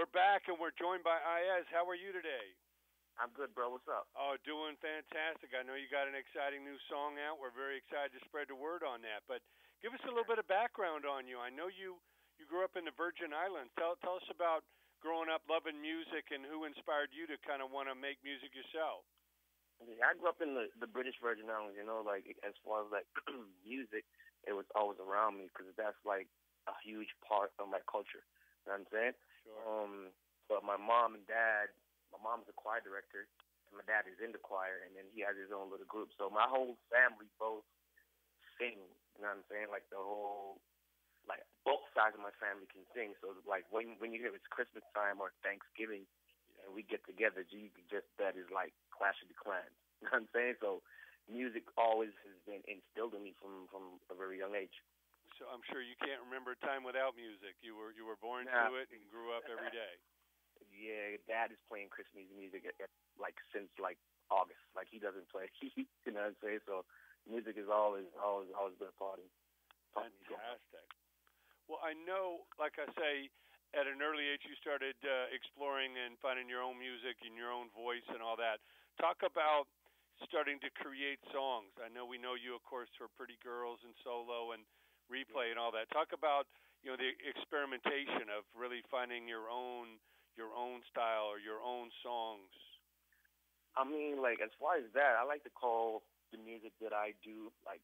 we're back and we're joined by IYAZ. How are you today? I'm good, bro. What's up? Oh, doing fantastic. I know you got an exciting new song out. We're very excited to spread the word on that. But give us a little bit of background on you. I know you grew up in the Virgin Islands. Tell us about growing up loving music and who inspired you to kind of want to make music yourself. Yeah, I grew up in the British Virgin Islands. You know, like as far as like music, it was always around me because that's like a huge part of my culture. You know what I'm saying? Sure. But my mom and dad, my mom's a choir director, and my dad is in the choir, and then he has his own little group. So my whole family both sing. You know what I'm saying? Like the whole, like both sides of my family can sing. So like when you hear it's Christmas time or Thanksgiving, and we get together, you can just bet is like Clash of the Clans. You know what I'm saying? So music always has been instilled in me from a very young age. So I'm sure you can't remember a time without music. You were born Nah. to it and grew up every day. Yeah, Dad is playing Christmas music like since like August. Like he doesn't play. You know what I'm saying? So music is always been a part of me. Fantastic. Well, I know, like I say, at an early age you started exploring and finding your own music and your own voice and all that. Talk about starting to create songs. I know we know you, of course, for Pretty Girls and Solo and Replay and all that. Talk about, you know, the experimentation of really finding your own style or your own songs. I mean, like as far as that, I like to call the music that I do, like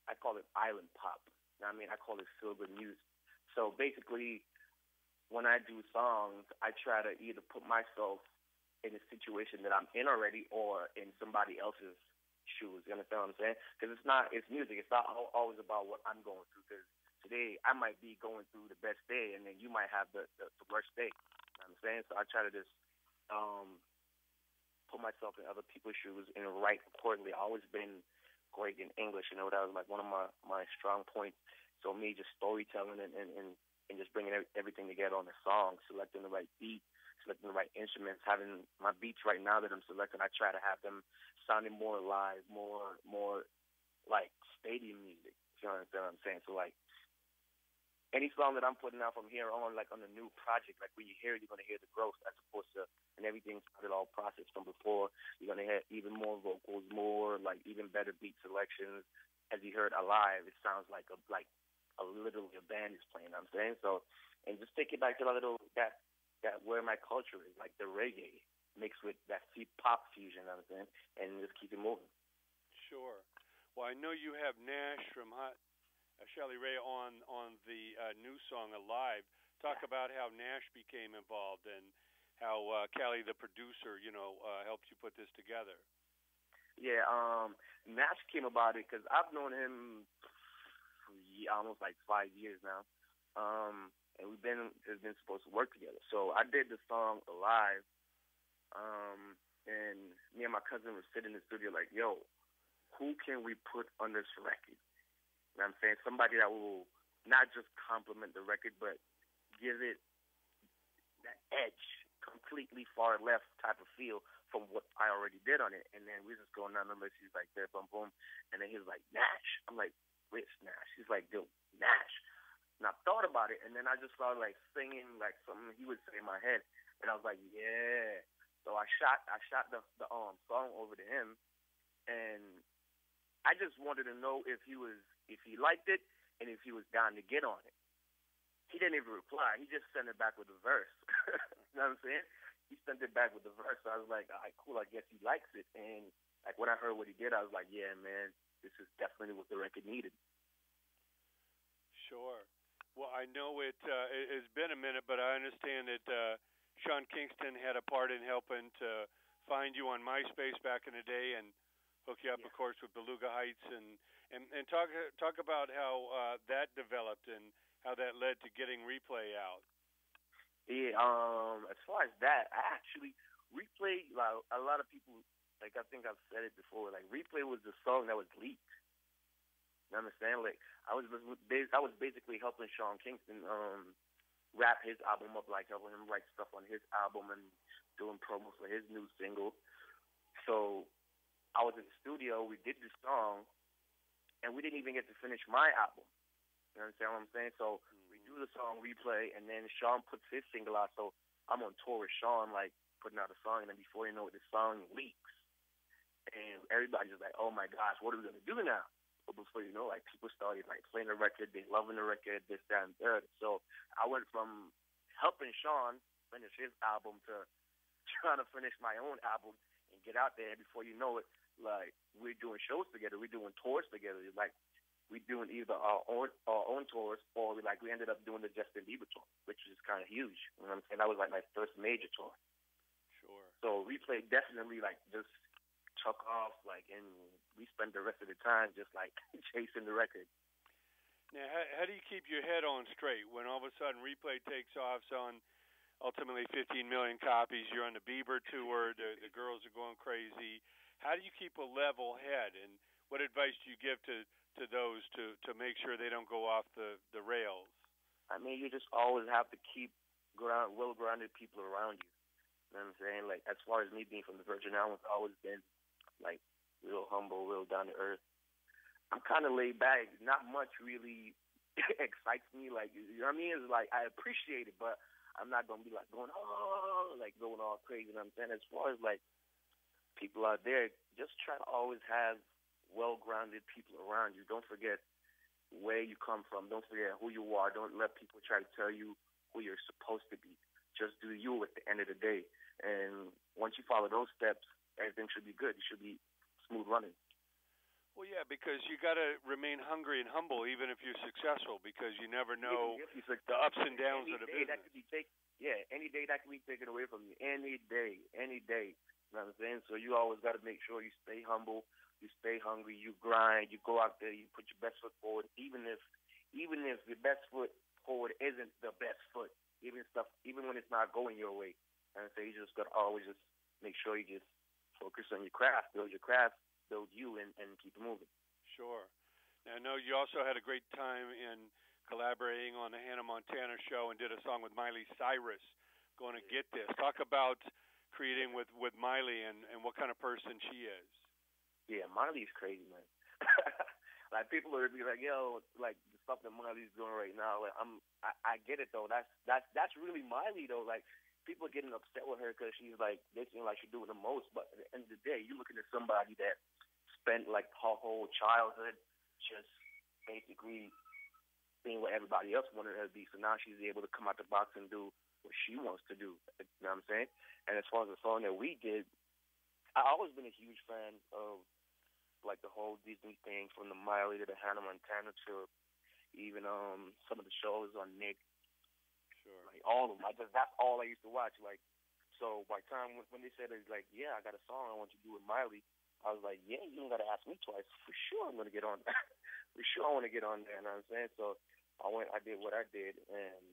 I call it island pop. You know what I mean, I call it feel good music. So basically, when I do songs, I try to either put myself in a situation that I'm in already or in somebody else's shoes. You understand what I'm saying? Because it's music. It's not always about what I'm going through. Because today I might be going through the best day, and then you might have the worst day. You know what I'm saying? So I try to just put myself in other people's shoes and write accordingly. I've always been great in English. You know, that was like one of my strong points. So me just storytelling and just bringing everything together on the song, selecting the right beat, selecting the right instruments, having my beats right now that I'm selecting, I try to have them sounding more live, more like stadium music. You know what I'm saying? So like any song that I'm putting out from here on, like on a new project, like when you hear it, you're gonna hear the growth as opposed to and everything started all processed from before. You're gonna hear even more vocals, more like even better beat selections. As you heard alive, it sounds like literally a band is playing. You know what I'm saying? So and just take it back to that where my culture is, like the reggae mixed with that pop fusion, you know what I'm saying, and just keep it moving. Sure. Well, I know you have Nash from Shelly Ray on the new song Alive. Talk about how Nash became involved and how Callie, the producer, helped you put this together. Yeah, Nash came about it because I've known him for almost like 5 years now. And we've been supposed to work together. So I did the song Alive, and me and my cousin were sitting in the studio like, yo, who can we put on this record? You know what I'm saying? Somebody that will not just compliment the record, but give it that edge, completely far left type of feel from what I already did on it. And then we just going down the list. He's like, there, boom, boom. And then he was like, Nash. I'm like, which Nash? He's like, dude, Nash. And I thought about it, and then I just started like singing like something he would say in my head, and I was like, yeah. So I shot the song over to him, and I just wanted to know if he liked it and if he was down to get on it. He didn't even reply. He just sent it back with a verse. You know what I'm saying? He sent it back with the verse. So I was like, all right, cool. I guess he likes it. And like when I heard what he did, I was like, yeah, man, this is definitely what the record needed. Sure. Well, I know it's been a minute, but I understand that Sean Kingston had a part in helping to find you on MySpace back in the day and hook you up, of course, with Beluga Heights and talk about how that developed and how that led to getting Replay out. Yeah, as far as that, I actually Replay. Like, a lot of people, like I think I've said it before. Like Replay was the song that was leaked. You understand? Like I was basically helping Sean Kingston wrap his album up, like helping him write stuff on his album and doing promos for his new single. So I was in the studio, we did the song, and we didn't even get to finish my album. You understand what I'm saying? So we do the song Replay, and then Sean puts his single out. So I'm on tour with Sean, like putting out a song, and then before you know it, the song leaks, and everybody's just like, "Oh my gosh, what are we gonna do now?" But before you know, like people started like playing the record, they loving the record, this, that, and third. So I went from helping Sean finish his album to trying to finish my own album and get out there. Before you know it, like we're doing shows together, we're doing tours together. Like we doing either our own tours, or we ended up doing the Justin Bieber tour, which is kind of huge. You know what I'm saying? That was like my first major tour. Sure. So we played definitely like just took off, like, and we spent the rest of the time just like chasing the record. Now, how do you keep your head on straight when all of a sudden Replay takes off, selling ultimately 15 million copies? You're on the Bieber tour. The girls are going crazy. How do you keep a level head, and what advice do you give to those to make sure they don't go off the rails? I mean, you just always have to keep well-grounded people around you. You know what I'm saying? Like, as far as me being from the Virgin Islands, I've always been, like, real humble, real down-to-earth. I'm kind of laid back. Not much really excites me. Like, you know what I mean? It's like, I appreciate it, but I'm not going to be, like, going all crazy. You know what I'm saying? As far as, like, people out there, just try to always have well-grounded people around you. Don't forget where you come from. Don't forget who you are. Don't let people try to tell you who you're supposed to be. Just do you at the end of the day. And once you follow those steps, everything should be good. You should be smooth running. Well, yeah, because you got to remain hungry and humble even if you're successful, because you never know the ups and downs of the business. Any day that can be taken away from you. Any day. You know what I'm saying? So you always got to make sure you stay humble, you stay hungry, you grind, you go out there, you put your best foot forward, even if your best foot forward isn't the best foot, even when it's not going your way. And so you just got to always just make sure you just focus on your craft, build you, and keep moving. Sure. Now, I know you also had a great time in collaborating on the Hannah Montana show and did a song with Miley Cyrus, Going to Get This. Talk about creating with Miley and what kind of person she is. Yeah, Miley's crazy, man. Like, people are be like, yo, like the stuff that Miley's doing right now. Like, I get it though. That's really Miley though. Like, people are getting upset with her because she's like, they seem like she's doing the most. But at the end of the day, you're looking at somebody that spent like her whole childhood just basically being what everybody else wanted her to be. So now she's able to come out the box and do what she wants to do. You know what I'm saying? And as far as the song that we did, I've always been a huge fan of like the whole Disney thing, from the Miley to the Hannah Montana to even some of the shows on Nick. Sure. Like all of them. That's all I used to watch. Like, so by the time when they said it's like, yeah, I got a song I want you to do with Miley, I was like, yeah, you don't got to ask me twice. For sure I'm going to get on that. For sure I want to get on there. You know what I'm saying? So I did what I did, and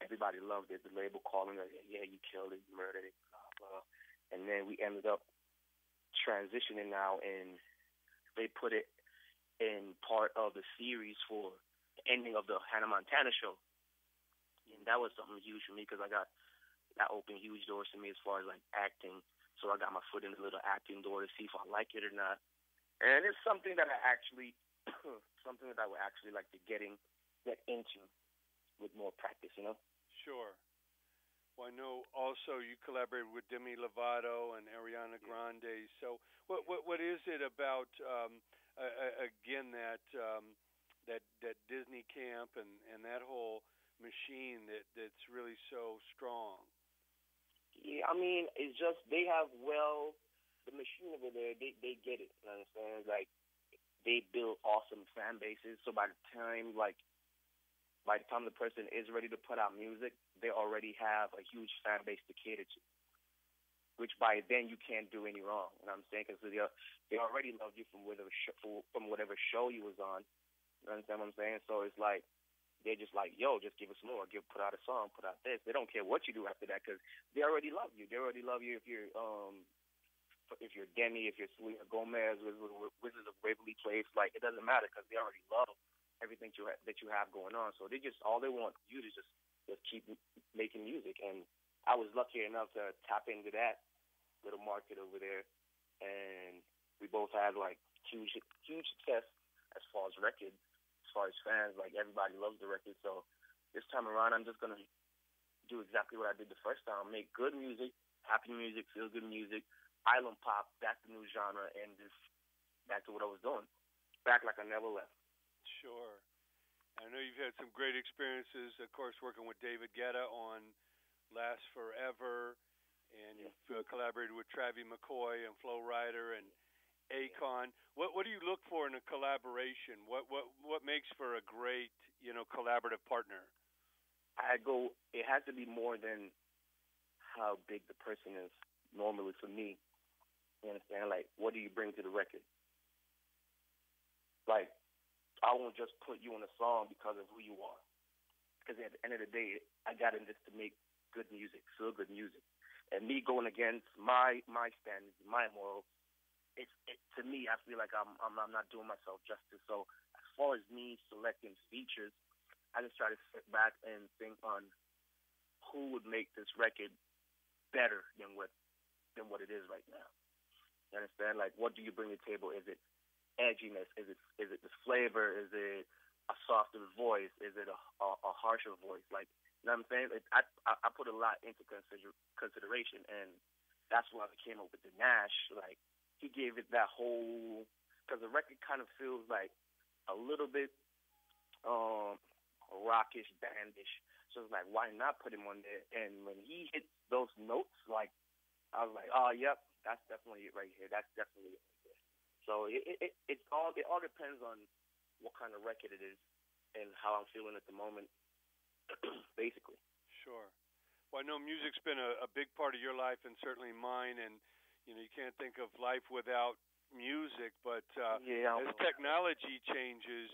everybody loved it. The label calling her, yeah, you killed it, you murdered it, blah, blah. And then we ended up transitioning now, and they put it in part of the series for the ending of the Hannah Montana show. And that was something huge for me because that opened huge doors to me as far as like acting. So I got my foot in the little acting door to see if I like it or not. And it's something that I would actually like to get into with more practice, you know? Sure. Well, I know also you collaborated with Demi Lovato and Ariana Grande. So what is it about again that Disney camp and that whole machine that's really so strong? Yeah, I mean, it's just they have the machine over there. They get it. You know what I'm saying? Like, they build awesome fan bases. So by the time the person is ready to put out music, they already have a huge fan base to cater to, which by then you can't do any wrong. You know what I'm saying? Because they already love you from whatever show you was on. You understand what I'm saying? So it's like, they're just like, yo, just give us more. Put out a song, put out this. They don't care what you do after that because they already love you. They already love you if you're Demi, if you're Selena Gomez, Wizards of Waverly Place. Like, it doesn't matter because they already love everything that you have going on. So all they want you to just keep making music. And I was lucky enough to tap into that little market over there, and we both had like huge success as far as records. As far as fans, like, everybody loves the record. So this time around, I'm just gonna do exactly what I did the first time. Make good music, happy music, feel good music, island pop. That's the new genre, and just back to what I was doing. Back like I never left. Sure. I know you've had some great experiences, of course, working with David Guetta on Last Forever, and you've collaborated with Travie McCoy and Flo Rida and Akon. What do you look for in a collaboration? What makes for a great, collaborative partner? It has to be more than how big the person is. Normally for me, you understand? Like, what do you bring to the record? Like, I won't just put you in a song because of who you are. Because at the end of the day, I got in this to make good music, feel good music. And me going against my standards, my morals, to me, I feel like I'm not doing myself justice. So as far as me selecting features, I just try to sit back and think on who would make this record better than what it is right now. You understand? Like, what do you bring to the table? Is it edginess? Is it the flavor? Is it a softer voice? Is it a harsher voice? Like, you know what I'm saying? I put a lot into consideration, and that's why I came up with the Nash. Like, he gave it that whole, because the record kind of feels like a little bit rockish, bandish. So it's like, why not put him on there? And when he hit those notes, like, I was like, oh, yep, that's definitely it right here. That's definitely it right there. So it all depends on what kind of record it is and how I'm feeling at the moment, basically. Sure. Well, I know music's been a big part of your life and certainly mine, and you can't think of life without music. But as technology changes,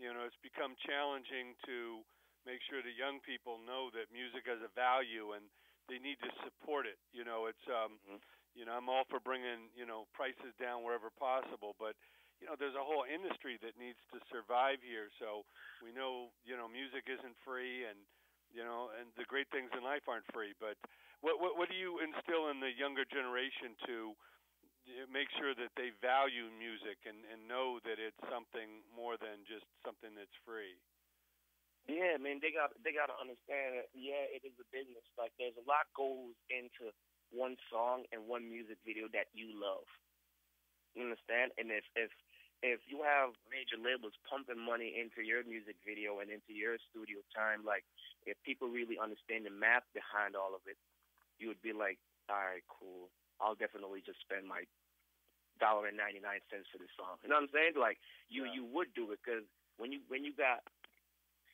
it's become challenging to make sure that young people know that music has a value and they need to support it. It's I'm all for bringing prices down wherever possible, but there's a whole industry that needs to survive here. So we know music isn't free, and and the great things in life aren't free. But what do you instill in the younger generation to make sure that they value music and know that it's something more than just something that's free? Yeah, man, they got to understand that. Yeah, it is a business. Like, there's a lot goes into one song and one music video that you love. You understand? And if you have major labels pumping money into your music video and into your studio time, like, if people really understand the math behind all of it, you would be like, all right, cool. I'll definitely just spend my $1.99 for this song. You know what I'm saying? Like, you would do it, because when you got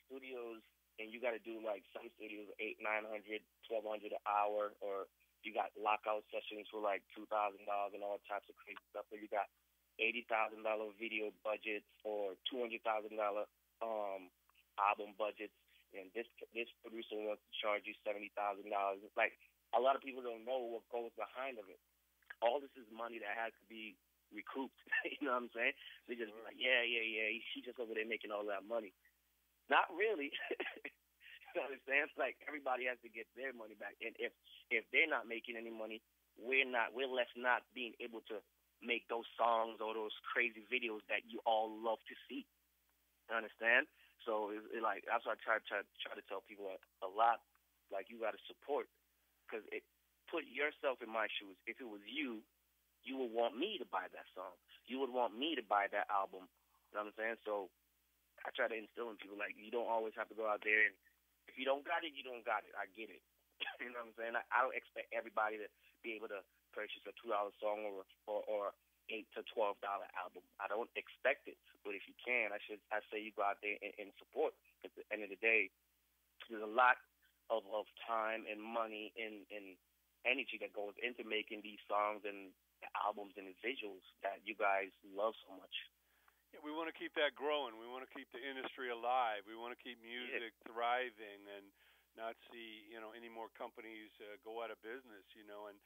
studios and you got to do, like, some studios $800, $900, $1,200 an hour, or you got lockout sessions for like $2,000 and all types of crazy stuff. Or you got $80,000 video budgets or $200,000 album budgets, and this producer wants to charge you $70,000. Like, a lot of people don't know what goes behind of it. All this is money that has to be recouped. You know what I'm saying? They just be like, yeah. She's just over there making all that money. Not really. You know what I'm saying? It's like everybody has to get their money back, and if they're not making any money, we're left not being able to make those songs or those crazy videos that you all love to see. You understand? So it's like, that's why I try to tell people a lot. Like, you got to support, because put yourself in my shoes. If it was you would want me to buy that song. You would want me to buy that album. You know what I'm saying? So I try to instill in people, like, you don't always have to go out there, and if you don't got it, you don't got it. I get it. You know what I'm saying? I don't expect everybody to be able to purchase a $2 song or $8 to $12 album. I don't expect it. But if you can, I say you go out there and support. At the end of the day, there's a lot of time and money and energy that goes into making these songs and albums and the visuals that you guys love so much. Yeah, we want to keep that growing. We want to keep the industry alive. We want to keep music thriving and not see, any more companies go out of business, and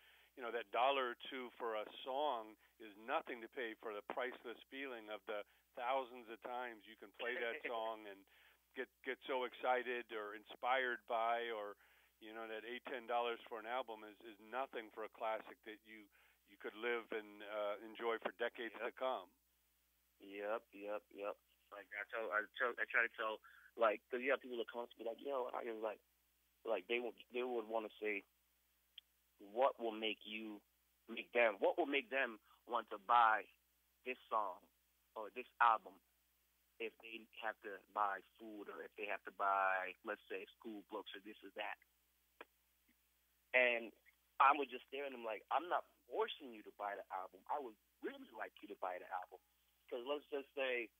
that dollar or two for a song is nothing to pay for the priceless feeling of the thousands of times you can play that song and get so excited or inspired by, or that $8-10 for an album is nothing for a classic that you could live and enjoy for decades to come. Yep. Like, I try to tell, like, because you have people that come up to me like, yo, I was like, like they would want to say, what will make them want to buy this song or this album if they have to buy food or if they have to buy, let's say, school books or this or that. And I would just stare at them like, I'm not forcing you to buy the album. I would really like you to buy the album. Because let's just say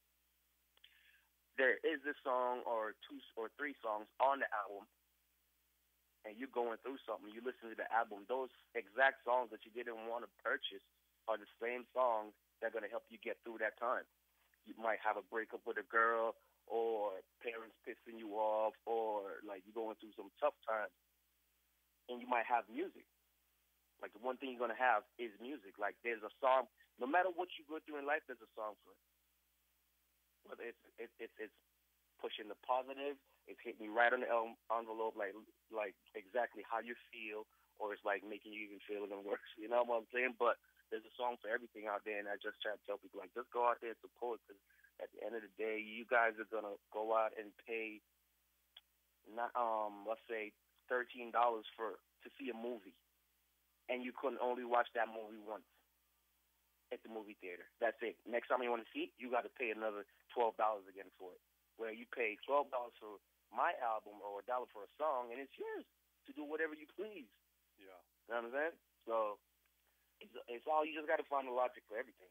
there is this song or 2 or 3 songs on the album, and you're going through something, you listen to the album, those exact songs that you didn't want to purchase are the same songs that are going to help you get through that time. You might have a breakup with a girl, or parents pissing you off, or like you're going through some tough times, and you might have music. Like the one thing you're going to have is music. Like there's a song, no matter what you go through in life, there's a song for it. Whether it's pushing the positive, it's hitting you right on the envelope, like exactly how you feel, or it's like making you even feel even worse. You know what I'm saying? But there's a song for everything out there, and I just try to tell people, like, just go out there and support, because at the end of the day, you guys are going to go out and pay, let's say, $13 to see a movie, and you couldn't only watch that movie once at the movie theater. That's it. Next time you want to see it, you got to pay another $12 again for it, where you pay $12 for my album or $1 for a song, and it's yours to do whatever you please. Yeah. You know what I'm saying? So it's all, you just got to find the logic for everything.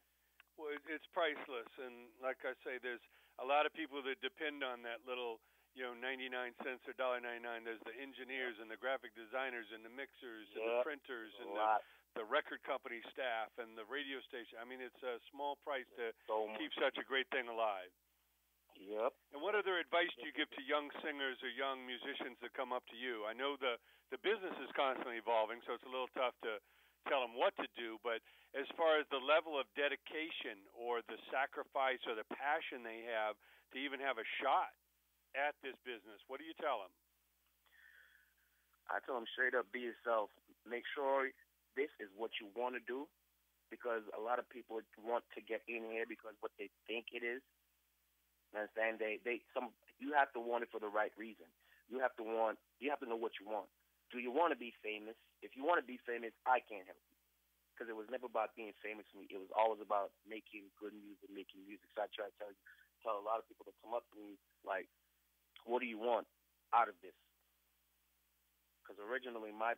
Well, it's priceless, and like I say, there's a lot of people that depend on that little, 99 cents or $1.99. There's the engineers and the graphic designers and the mixers and the printers and the record company staff and the radio station. I mean, it's a small price to keep such a great thing alive. Yep. And what other advice do you give to young singers or young musicians that come up to you? I know the business is constantly evolving, so it's a little tough to tell them what to do, but as far as the level of dedication or the sacrifice or the passion they have to even have a shot at this business, what do you tell them? I tell them straight up, be yourself. Make sure this is what you want to do, because a lot of people want to get in here because what they think it is. You understand? You have to want it for the right reason. You have to know what you want. Do you want to be famous? If you want to be famous, I can't help you, because it was never about being famous to me. It was always about making good music, making music. So I try to tell a lot of people that come up to me, like, what do you want out of this? Because originally my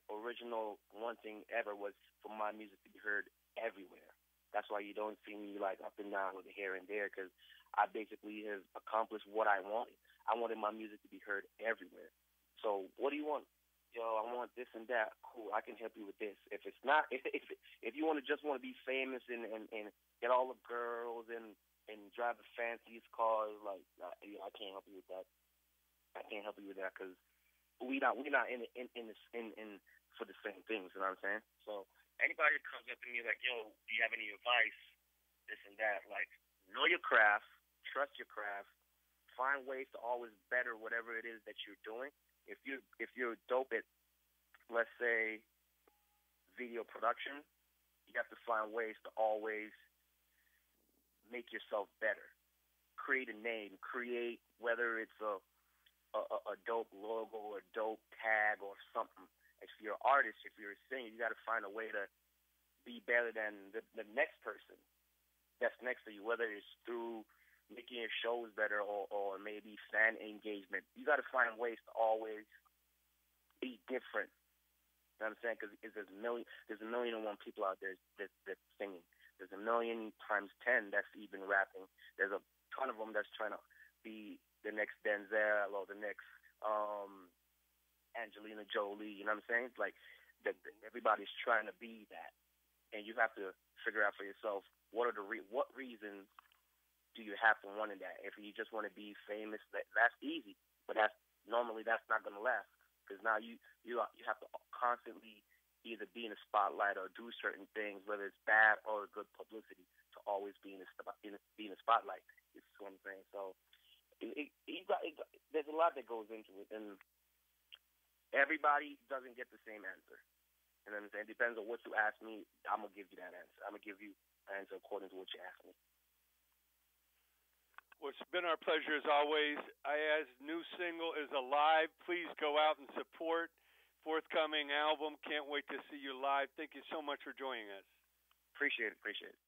original one thing ever was for my music to be heard everywhere. That's why you don't see me like up and down with it here and there, because I basically have accomplished what I wanted. I wanted my music to be heard everywhere. So what do you want? I want this and that. Cool, I can help you with this. If it's not, if you just want to be famous and get all the girls and drive the fanciest cars, like I can't help you with that. I can't help you with that, because we not in for the same things. You know what I'm saying? So anybody that comes up to me like, yo, do you have any advice? This and that. Like, know your craft, trust your craft, find ways to always better whatever it is that you're doing. If you're dope at, let's say, video production, you have to find ways to always make yourself better. Create a name. Create, whether it's a dope logo or a dope tag or something. If you're an artist, if you're a singer, you got to find a way to be better than the next person that's next to you, whether it's through making your shows better or maybe fan engagement. You got to find ways to always be different. You know what I'm saying? Because there's a million and one people out there that's singing. There's a million times 10 that's even rapping. There's a ton of them that's trying to be the next Denzel or the next Angelina Jolie. You know what I'm saying? It's like everybody's trying to be that, and you have to figure out for yourself what reasons do you have to want that. If you just want to be famous, that's easy, but that's not going to last, because now you have to constantly either be in the spotlight or do certain things, whether it's bad or good publicity, to always be in the spotlight. Is what I'm saying. So there's a lot that goes into it, and everybody doesn't get the same answer. You know what I'm saying? It depends on what you ask me. I'm gonna give you that answer. I'm gonna give you an answer according to what you ask me. Well, it's been our pleasure as always. IYAZ new single is Alive. Please go out and support forthcoming album. Can't wait to see you live. Thank you so much for joining us. Appreciate it.